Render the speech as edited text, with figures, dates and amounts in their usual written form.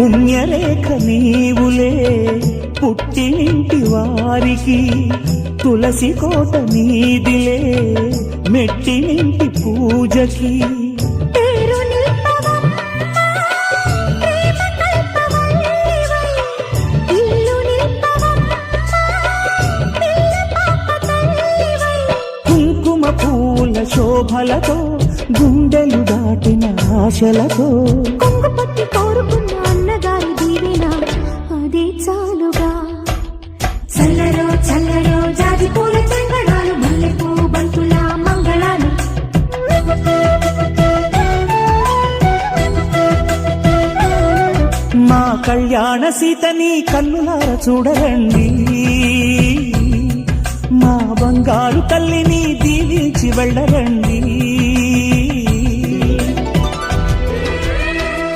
పుణ్యరేఖ నీవులే పుట్టినింటి వారికి, తులసి కోట నీదిలే మెట్టినింటి పూజకి. కుంకుమ పూల శోభలతో గుండెలు దాటిన ఆశలతో కొంగుపట్టి కోరుకున్న అన్నగారి దీవెన అదే చాలుగా. చల్లరో చల్లరో జాజి పూల చెంగడాలు, మల్లెపూ బంతుల మంగళాలు. మా కళ్యాణ సీతని కన్నులార చూడరండి, మా బంగారు తల్లిని దీవించి వెళ్ళరండి.